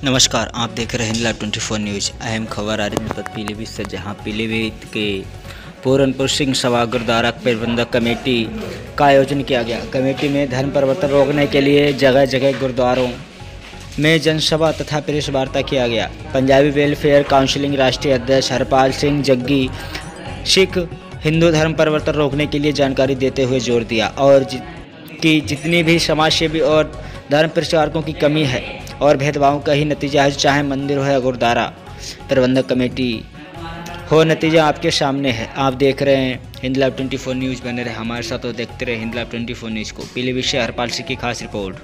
नमस्कार, आप देख रहे हैं हिंद लाइव 24 न्यूज़। अहम खबर आ रही है पीलीभीत से, जहां पीलीभीत के पूरनपुर सिंह सभा गुरुद्वारा प्रबंधक कमेटी का आयोजन किया गया। कमेटी में धर्म परिवर्तन रोकने के लिए जगह जगह गुरुद्वारों में जनसभा तथा प्रेस वार्ता किया गया। पंजाबी वेलफेयर काउंसिल राष्ट्रीय अध्यक्ष हरपाल सिंह जग्गी सिख हिंदू धर्म परिवर्तन रोकने के लिए जानकारी देते हुए जोर दिया और कि जितनी भी समाज सेवी और धर्म प्रचारकों की कमी है और भेदभाव का ही नतीजा है, चाहे मंदिर हो या गुरुद्वारा प्रबंधक कमेटी हो, नतीजा आपके सामने है। आप देख रहे हैं हिंद लाइव 24 न्यूज़। बने रहे हमारे साथ और देखते रहे हिंद लाइव 24 न्यूज़ को। पीलीभीत से हरपाल सिंह की खास रिपोर्ट।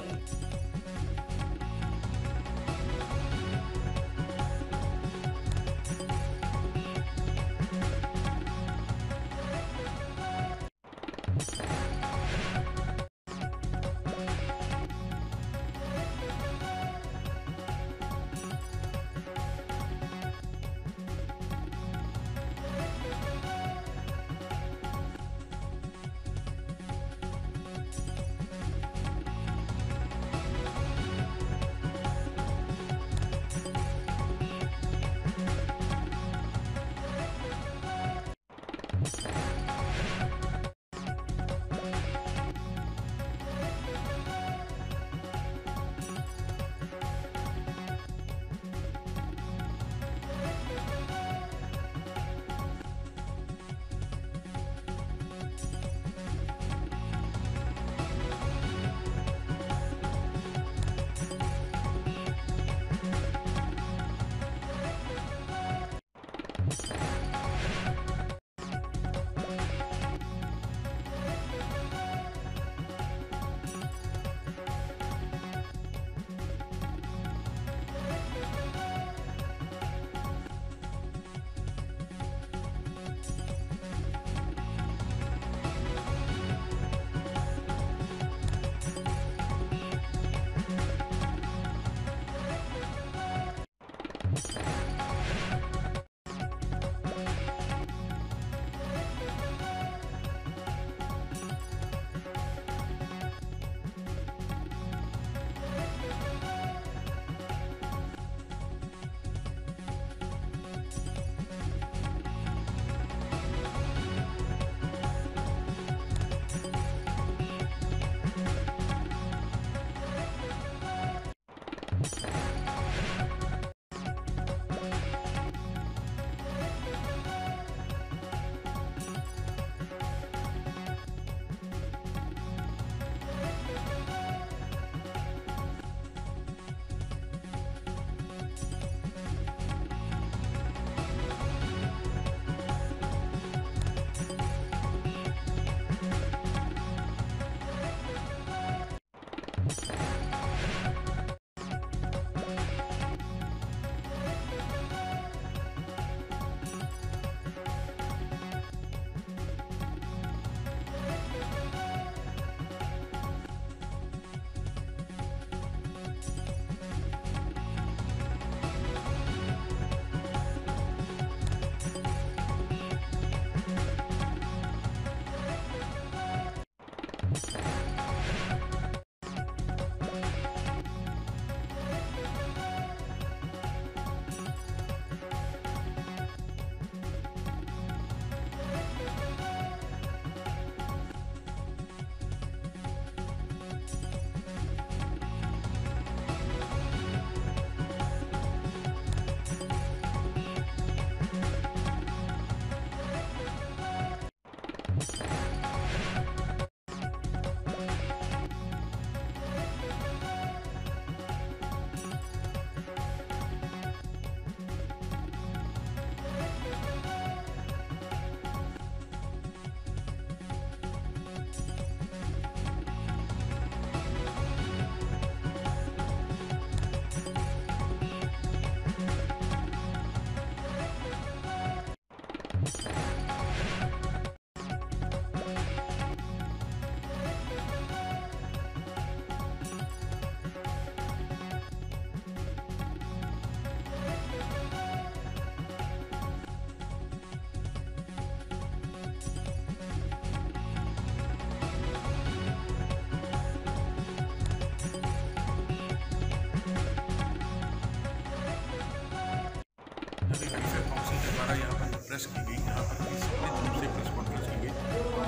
वेलफेयर काउंसिल के द्वारा यहाँ पर प्रेस की गई, यहाँ पर सम्मिलित रूप से प्रेस कॉन्फ्रेंस की गई।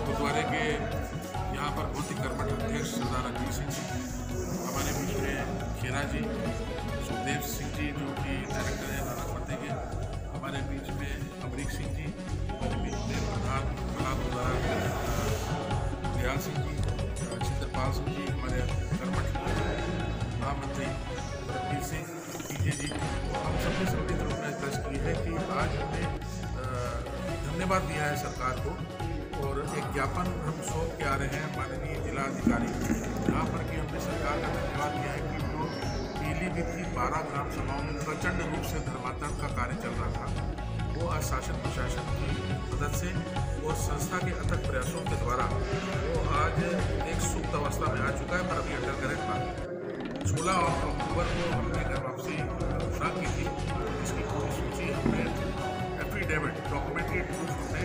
गुरुद्वारे के यहाँ पर बहुत ही कर्मठ अध्यक्ष सरदार रणजीत सिंह जी, हमारे बीच में खेरा जी, सुखदेव सिंह जी जो कि डायरेक्टर हैं नानक मंदिर के, हमारे बीच में अमरीक सिंह जी, हमारे बीच में प्रधान कला गुरुद्वारा दयाल सिंह जी, छिंदरपाल सिंह जी, हमारे कर्मठ महामंत्री रघुवीर सिंह पीजे जी, हम सबने सम्मिलित रूप में प्रेस की है कि आज हमने धन्यवाद दिया है सरकार को और एक ज्ञापन हम सौंप के आ रहे हैं माननीय जिला अधिकारी, जहाँ पर कि हमने सरकार का धन्यवाद दिया है कि जो पीलीभीत की 12 ग्राम सभाओं में प्रचंड रूप से धर्मांतरण का कार्य चल रहा था, वो आज शासन प्रशासन की मदद से और संस्था के अथक प्रयासों के द्वारा वो आज एक सुप्त अवस्था में आ चुका है, पर अभी अंडर करेंट बात 16 अक्टूबर को हमने घर वापसी घोषणा की थी। इसकी पूरी सूची हमने एफिडेविट डॉक्यूमेंटेड प्रूफ हमने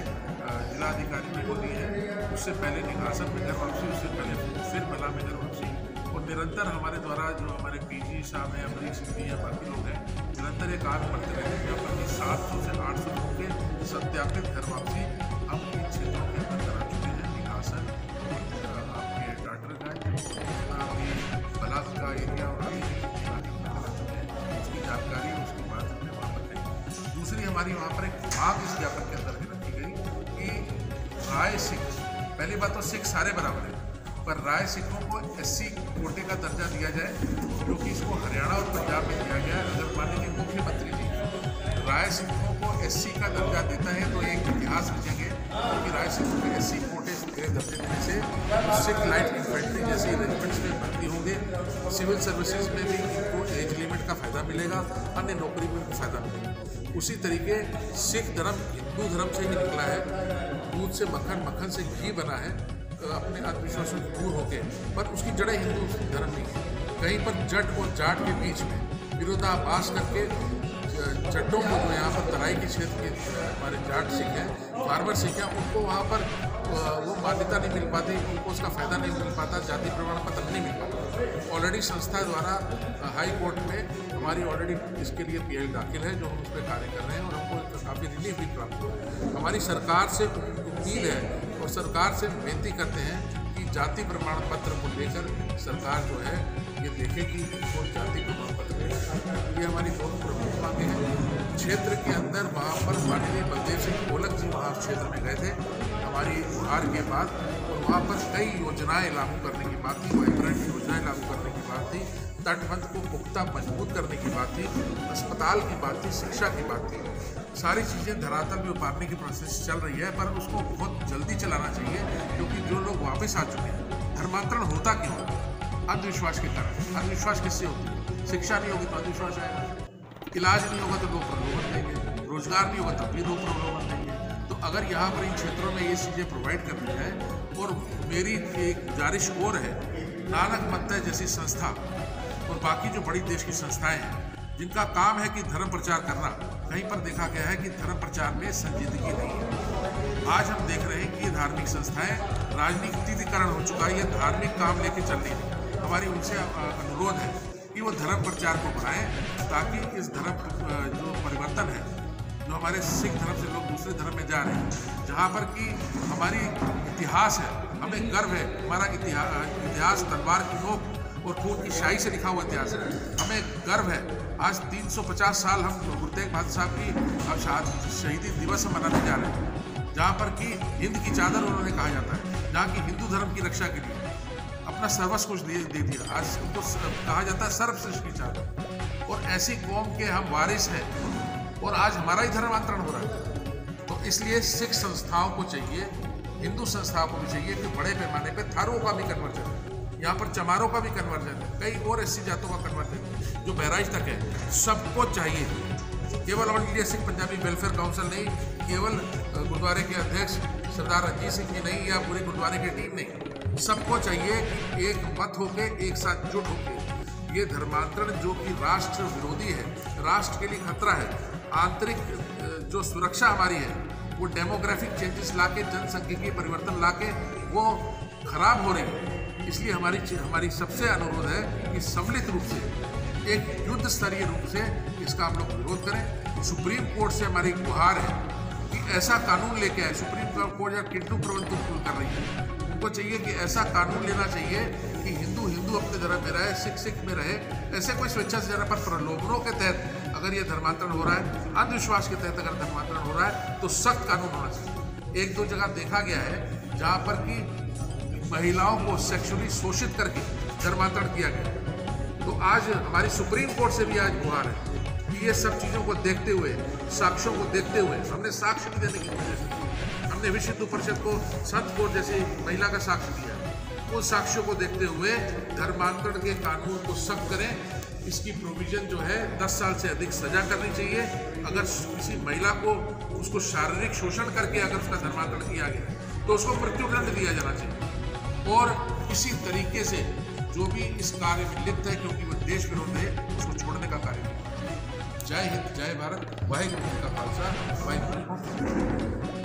जिलाधिकारी को दी है। उससे पहले निकासन में घर वापसी, उससे पहले फिर मला में घर वापसी, और निरंतर हमारे द्वारा जो हमारे पीजी साहब हैं, अमरीक सिंह जी हैं, बाकी लोग हैं, निरंतर ये कार्य करते रहते हैं। यहाँ पर 700 से 800 लोगों के सत्यापित घर वापसी हम इन क्षेत्रों के अंदर करा चुके हैं। निकासन आपके टाटरगंज, बलाक का एरिया और आगे करा चुके हैं, उसकी जानकारी उसके बाद हमने वहाँ पर कही। दूसरी हमारी वहाँ पर एक बात इस ज्ञापन के अंदर रखी गई कि राय सिख, पहली बात तो सिख सारे बराबर हैं, पर राय सिखों को SC कोटे का दर्जा दिया जाए, क्योंकि इसको हरियाणा और पंजाब में दिया गया है। अगर माननीय मुख्यमंत्री जी राय सिखों को SC का दर्जा देता है तो एक इतिहास रचेंगे, क्योंकि राय सिखों को SC कोटे के दर्जे देने से सिख लाइट इन्फेंट्री जैसी रेजिमेंट्स में भर्ती होंगे, सिविल सर्विसेज में भी इनको एज लिमिट का फ़ायदा मिलेगा, अन्य नौकरी में भी फ़ायदा मिलेगा। उसी तरीके सिख धर्म हिंदू धर्म से ही निकला है, दूध से मक्खन, मक्खन से घी बना है, अपने अंधविश्वासों से दूर होके, पर उसकी जड़ें हिंदू धर्म नहीं है। कहीं पर जट और जाट के बीच में विरोधाभास करके जट्टों को जो यहाँ पर तराई के क्षेत्र के हमारे जाट सिख हैं, फार्मर सिख हैं, उनको वहाँ पर वो मान्यता नहीं मिल पाती, उनको उसका फ़ायदा नहीं मिल पाता, जाति प्रमाण पत्र नहीं मिल पाता। ऑलरेडी संस्था द्वारा हाई कोर्ट में हमारी ऑलरेडी इसके लिए PL दाखिल है, जो हम उस पर कार्य कर रहे हैं और हमको काफ़ी रिलीफ भी प्राप्त हुआ है। हमारी सरकार से उम्मीद है और सरकार से विनती करते हैं कि जाति प्रमाण पत्र को लेकर सरकार जो है ये देखे कि वो जाति प्रमाण पत्र मिले। ये हमारी बहुत प्रमुख मांगे हैं। क्षेत्र के अंदर वहाँ पर माननीय बलदेव सिंह ओलख जी वहाँ क्षेत्र में गए थे हमारी हार के बाद, और वहाँ पर कई योजनाएं लागू करने की बात थी, वाइब्रेंट योजनाएं लागू करने की बात थी, तटबंध को पुख्ता मजबूत करने की बात थी, अस्पताल की बात थी, शिक्षा की बात थी। सारी चीज़ें धरातल में उतारने की प्रोसेस चल रही है, पर उसको बहुत जल्दी चलाना चाहिए, क्योंकि जो लोग वापस आ चुके हैं, धर्मांतरण होता क्यों? अंधविश्वास के कारण। अंधविश्वास किससे होती है? शिक्षा नहीं होगी तो अंधविश्वास आएगा, इलाज नहीं होगा तो लोग प्रलोभन देंगे, रोजगार नहीं होगा तब भी लोग प्रलोभन देंगे। तो अगर यहाँ पर इन क्षेत्रों में ये चीज़ें प्रोवाइड कर दी जाए, और मेरी एक गुजारिश और है, नानक मंदिर जैसी संस्था और बाकी जो बड़ी देश की संस्थाएं हैं, जिनका काम है कि धर्म प्रचार करना, कहीं पर देखा गया है कि धर्म प्रचार में संजीदगी नहीं है। आज हम देख रहे हैं कि ये धार्मिक संस्थाएं राजनीतिकरण हो चुका है, ये धार्मिक काम लेके चल रही है। हमारी उनसे अनुरोध है कि वो धर्म प्रचार को बढ़ाएं, ताकि इस धर्म जो परिवर्तन है, जो हमारे सिख धर्म से लोग दूसरे धर्म में जा रहे हैं, जहाँ पर कि हमारी इतिहास है, हमें गर्व है, हमारा इतिहास तलवार की नोक और खून की शाही से लिखा हुआ इतिहास है, हमें गर्व है। आज 350 साल हम गुरु तेग बहादुर साहब की अब शहीदी दिवस मनाने जा रहे हैं, जहाँ पर कि हिंद की चादर उन्होंने कहा जाता है, जहाँ की हिंदू धर्म की रक्षा के लिए अपना सर्वस्व कुछ दे दिया। आज उनको कहा जाता है सर्वश्रेष्ठ की चादर, और ऐसी कौम के हम वारिस हैं, और आज हमारा ही धर्मांतरण हो रहा है। तो इसलिए सिख संस्थाओं को चाहिए, हिंदू संस्थाओं को भी चाहिए कि बड़े पैमाने पे थारूओं का भी कन्वर्जन है, यहाँ पर चमारों का भी कन्वर्जन है, कई और SC जातों का कन्वर्जन है जो बहराइच तक है। सबको चाहिए, केवल all India Sikh Punjabi welfare council नहीं, केवल गुरुद्वारे के अध्यक्ष सरदार रणजीत सिंह जी नहीं, या पूरी गुरुद्वारे की टीम नहीं, सबको चाहिए कि एक मत होके, एक साथ जुट होके ये धर्मांतरण जो कि राष्ट्र विरोधी है, राष्ट्र के लिए खतरा है, आंतरिक जो सुरक्षा हमारी है वो डेमोग्राफिक चेंजेस लाके, जनसंख्यिकीय परिवर्तन लाके वो खराब हो रही है। इसलिए हमारी सबसे अनुरोध है कि सम्मिलित रूप से एक युद्ध स्तरीय रूप से इसका हम लोग विरोध करें। सुप्रीम कोर्ट से हमारी गुहार है कि ऐसा कानून लेके आए। सुप्रीम कोर्ट या किंटू प्रबंध कर रही है, उनको चाहिए कि ऐसा कानून लेना चाहिए कि हिंदू हिंदू अपने धर्म में रहे, सिख सिख में रहे। ऐसे कोई स्वेच्छा से जरा पर प्रलोभनों के तहत अगर ये धर्मांतरण हो रहा है, अंधविश्वास के तहत अगर धर्मांतरण हो रहा है, तो सख्त कानून होना चाहिए। एक दो जगह देखा गया है जहाँ पर कि महिलाओं को सेक्सुअली शोषित करके धर्मांतरण किया गया। तो आज हमारी सुप्रीम कोर्ट से भी आज गुहार है कि ये सब चीज़ों को देखते हुए, साक्ष्यों को देखते हुए, हमने साक्ष्य भी देने की कोशिश की। हमने विश्व हिंदू परिषद को संत कोर्ट जैसी महिला का साक्ष्य दिया। उन साक्ष्यों को देखते हुए धर्मांतरण के कानून को सख्त करें। इसकी प्रोविजन जो है 10 साल से अधिक सजा करनी चाहिए। अगर किसी महिला को उसको शारीरिक शोषण करके अगर उसका धर्मांतरण किया गया तो उसको मृत्युदंड दिया जाना चाहिए। और इसी तरीके से जो भी इस कार्य में लिप्त है, क्योंकि वह देश विरोध है, उसको छोड़ने का कार्य करें। जय हिंद, जय भारत, वाहिगुरु जी का खालसा, वाहिगुरु जी की फतेह।